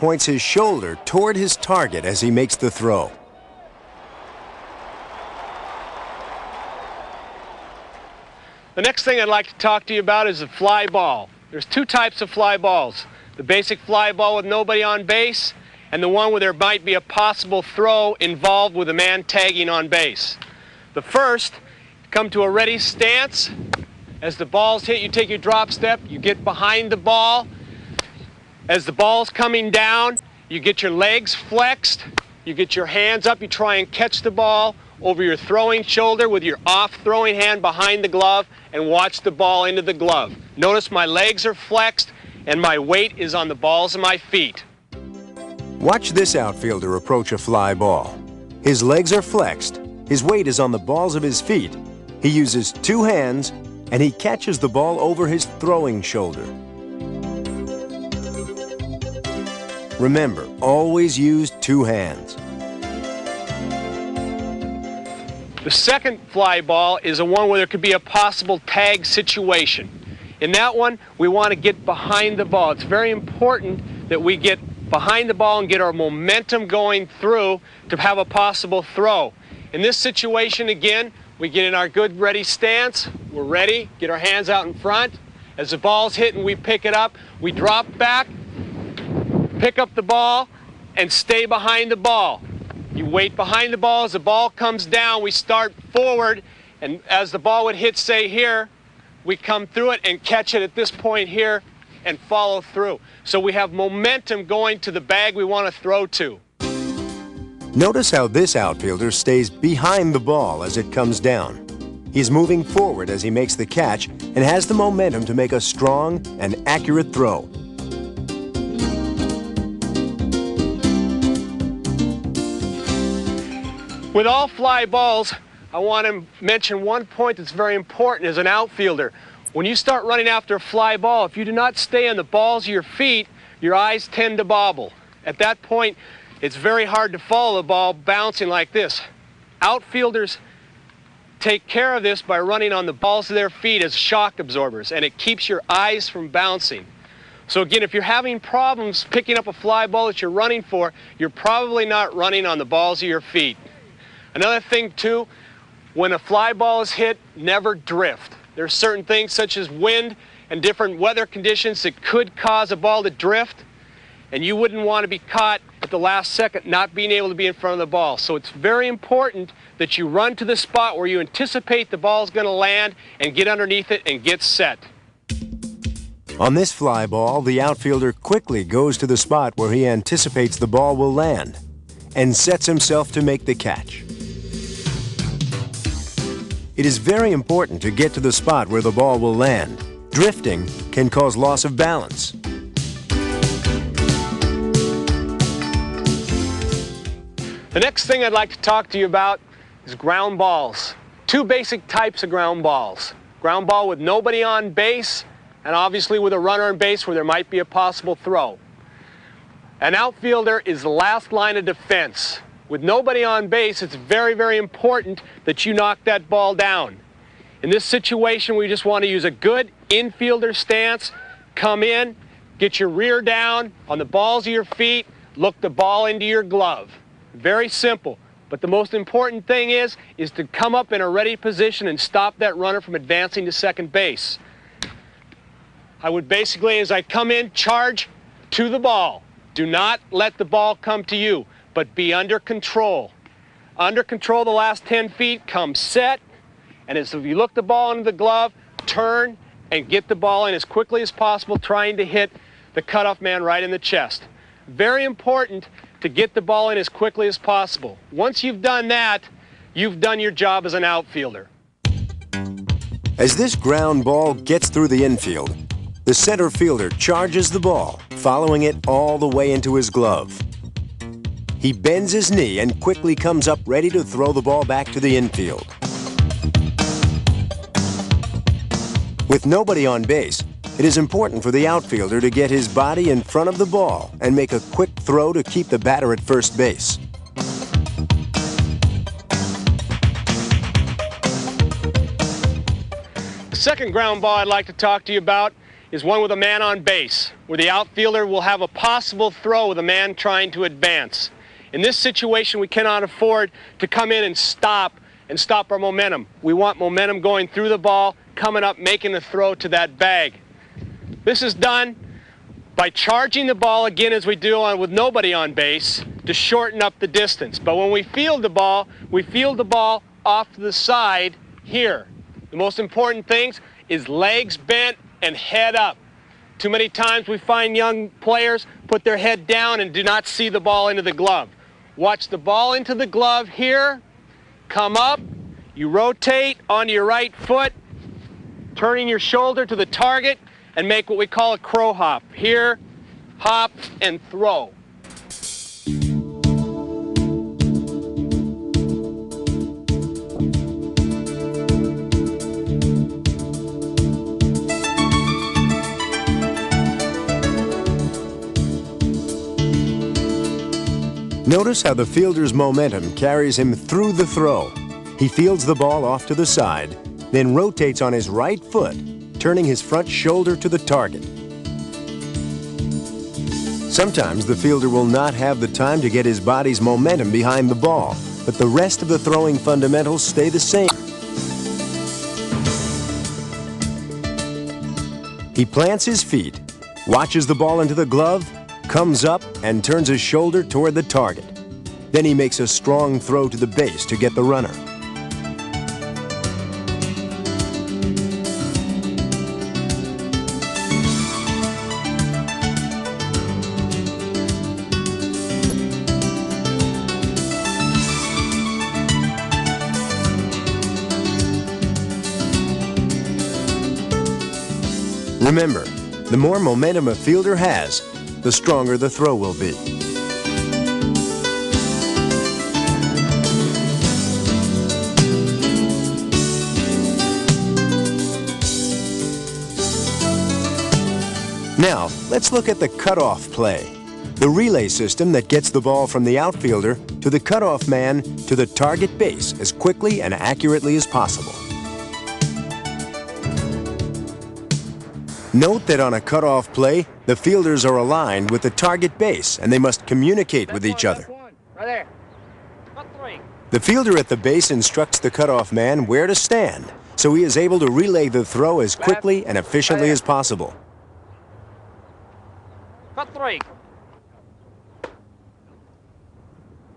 points his shoulder toward his target as he makes the throw. The next thing I'd like to talk to you about is the fly ball. There's two types of fly balls. The basic fly ball with nobody on base, and the one where there might be a possible throw involved with a man tagging on base. The first, come to a ready stance. As the ball's hit, you take your drop step, you get behind the ball. As the ball's coming down, you get your legs flexed, you get your hands up, you try and catch the ball over your throwing shoulder with your off throwing hand behind the glove and watch the ball into the glove. Notice my legs are flexed and my weight is on the balls of my feet. Watch this outfielder approach a fly ball. His legs are flexed, his weight is on the balls of his feet. He uses two hands and he catches the ball over his throwing shoulder. Remember, always use two hands. The second fly ball is a one where there could be a possible tag situation. In that one, we want to get behind the ball. It's very important that we get behind the ball and get our momentum going through to have a possible throw. In this situation, again, we get in our good ready stance. We're ready, get our hands out in front. As the ball's hit and we pick it up, we drop back, pick up the ball, and stay behind the ball. You wait behind the ball. As the ball comes down, we start forward, and as the ball would hit, say here, we come through it and catch it at this point here and follow through. So we have momentum going to the bag we want to throw to. Notice how this outfielder stays behind the ball as it comes down. He's moving forward as he makes the catch and has the momentum to make a strong and accurate throw. With all fly balls, I want to mention one point that's very important as an outfielder. When you start running after a fly ball, if you do not stay on the balls of your feet, your eyes tend to bobble. At that point, it's very hard to follow the ball bouncing like this. Outfielders take care of this by running on the balls of their feet as shock absorbers, and it keeps your eyes from bouncing. So again, if you're having problems picking up a fly ball that you're running for, you're probably not running on the balls of your feet. Another thing too, when a fly ball is hit, never drift. There are certain things such as wind and different weather conditions that could cause a ball to drift, and you wouldn't want to be caught at the last second not being able to be in front of the ball. So it's very important that you run to the spot where you anticipate the ball is going to land and get underneath it and get set. On this fly ball, the outfielder quickly goes to the spot where he anticipates the ball will land and sets himself to make the catch. It is very important to get to the spot where the ball will land. Drifting can cause loss of balance. The next thing I'd like to talk to you about is ground balls. Two basic types of ground balls. Ground ball with nobody on base, and obviously with a runner on base where there might be a possible throw. An outfielder is the last line of defense. With nobody on base, it's very, very important that you knock that ball down. In this situation, we just want to use a good infielder stance, come in, get your rear down on the balls of your feet, look the ball into your glove. Very simple. But the most important thing is to come up in a ready position and stop that runner from advancing to second base. I would basically, as I come in, charge to the ball. Do not let the ball come to you, but be under control. Under control the last 10 feet, come set, and as you look the ball into the glove, turn and get the ball in as quickly as possible, trying to hit the cutoff man right in the chest. Very important to get the ball in as quickly as possible. Once you've done that, you've done your job as an outfielder. As this ground ball gets through the infield, the center fielder charges the ball, following it all the way into his glove. He bends his knee and quickly comes up ready to throw the ball back to the infield. With nobody on base, it is important for the outfielder to get his body in front of the ball and make a quick throw to keep the batter at first base. The second ground ball I'd like to talk to you about is one with a man on base, where the outfielder will have a possible throw with a man trying to advance. In this situation, we cannot afford to come in and stop our momentum. We want momentum going through the ball, coming up, making a throw to that bag. This is done by charging the ball again as we do with nobody on base to shorten up the distance. But when we field the ball off to the side here. The most important things is legs bent and head up. Too many times we find young players put their head down and do not see the ball into the glove. Watch the ball into the glove here, come up, you rotate onto your right foot, turning your shoulder to the target, and make what we call a crow hop. Here, hop, and throw. Notice how the fielder's momentum carries him through the throw. He fields the ball off to the side, then rotates on his right foot, turning his front shoulder to the target. Sometimes the fielder will not have the time to get his body's momentum behind the ball, but the rest of the throwing fundamentals stay the same. He plants his feet, watches the ball into the glove, comes up and turns his shoulder toward the target. Then he makes a strong throw to the base to get the runner. Remember, the more momentum a fielder has, the stronger the throw will be. Now, let's look at the cutoff play, the relay system that gets the ball from the outfielder to the cutoff man to the target base as quickly and accurately as possible. Note that on a cutoff play, the fielders are aligned with the target base and they must communicate with each other. Right there. The fielder at the base instructs the cutoff man where to stand, so he is able to relay the throw as quickly and efficiently as possible.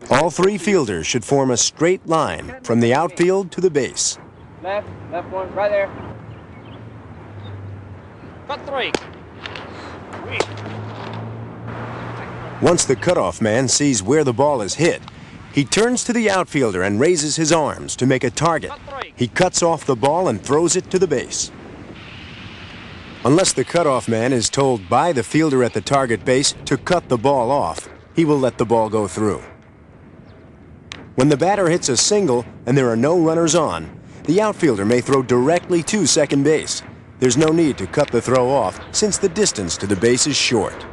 All three fielders should form a straight line from the outfield to the base. Left one, right there. Once the cutoff man sees where the ball is hit, he turns to the outfielder and raises his arms to make a target. He cuts off the ball and throws it to the base. Unless the cutoff man is told by the fielder at the target base to cut the ball off, he will let the ball go through. When the batter hits a single and there are no runners on, the outfielder may throw directly to second base. There's no need to cut the throw off since the distance to the base is short.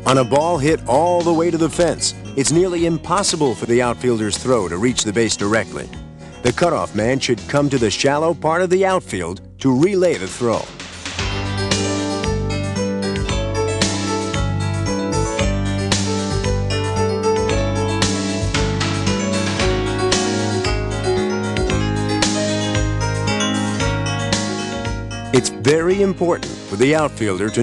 On a ball hit all the way to the fence, it's nearly impossible for the outfielder's throw to reach the base directly. The cutoff man should come to the shallow part of the outfield to relay the throw. It's very important for the outfielder to